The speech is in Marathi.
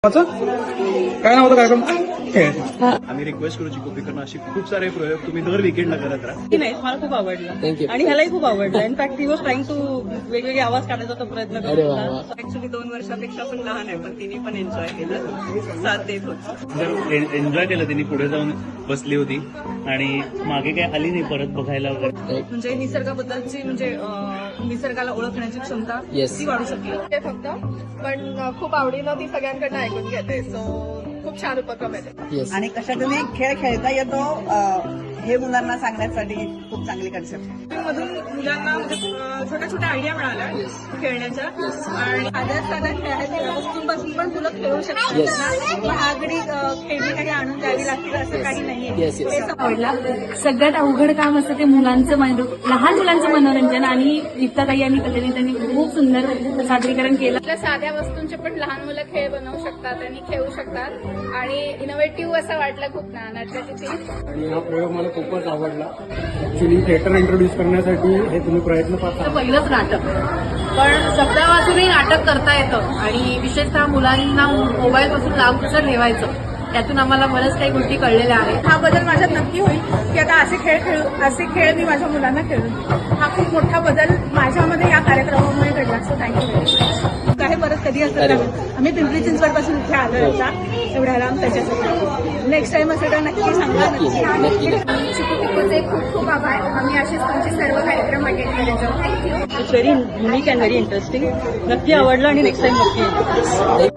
काय नाव होतं कार्यक्रम? आम्ही रिक्वेस्ट करू चिकोपीकरनं अशी खूप सारे प्रयोग तुम्ही दर विकेंडला करत राहा. की नाही मला खूप आवडलं आणि ह्यालाही खूप आवडलं. इनफॅक्ट ती वॉज ट्राईंग टू वेगवेगळे आवाज काढायचा तो प्रयत्न करत होता. ऍक्च्युली 2 वर्षापेक्षा पण लहान आहे, पण तिने पण एन्जॉय केलं, साथ देत होती. एन्जॉय केलं तिने, पुढे जाऊन बसली होती आणि मागे काय आली नाही परत बघायला वगैरे. म्हणजे निसर्गाबद्दलची म्हणजे निसर्गाला ओळखण्याची क्षमता ती वाढू शकली. ते फक्त पण खूप आवडीनं ती सगळ्यांकडनं ऐकून घेते. सो खूप छान उपक्रम आहे ते. आणि कशातून एक खेळ खेळता येतो हे मुलांना सांगण्यासाठी खूप चांगली कन्सेप्ट. मधून मुलांना छोट्या छोट्या आयडिया मिळाल्या खेळण्याच्या आणि साध्या खेळाच्या वस्तूंपासून पण मुलं खेळू शकतात. महागडी खेळणी काही आणून द्यावी लागतील असं काही नाहीये. आवडला. सगळ्यात अवघड काम असतं ते मुलांचं लहान मुलांचं मनोरंजन आणि गीताताई आणि त्यांनी खूप सुंदर सादरीकरण केलं. आपल्या साध्या वस्तूंचे पण लहान मुलं खेळ बनवू शकतात आणि खेळू शकतात आणि इनोव्हेटिव्ह असं वाटलं खूप नाटकाची. आणि हा प्रयोग मला खूपच आवडला. ऍक्च्युली थिएटर इंट्रोड्यूस करण्यासाठी हे तुम्ही प्रयत्न पाहता. पहिलंच नाटक, पण शब्दा वाचूनही नाटक करता येतं आणि विशेषतः मुलांना मोबाईल पासून लांब कसं ठेवायचं त्यातून आम्हाला बऱ्याच काही गोष्टी कळलेल्या आहेत. हा बदल माझ्यात नक्की होईल की आता असे खेळ मी माझ्या मुलांना खेळून हा खूप मोठा बदल माझ्यामध्ये या कार्यक्रमामुळे घडला. So thank you very much. काय परत कधी असतं का? आम्ही पिंपरी चिंचवड पासून इथे आलो होता एवढ्या लांब त्याच्यासाठी. नेक्स्ट टाइम असं तर नक्की सांगा. चिकोपिकोचे खूप खूप आभार. आम्ही असेच तुमचे सर्व कार्यक्रम अटेंड करत जाऊ. Thank you. It's very unique and very interesting. नक्की आवडलं आणि नेक्स्ट टाइम नक्की येईल.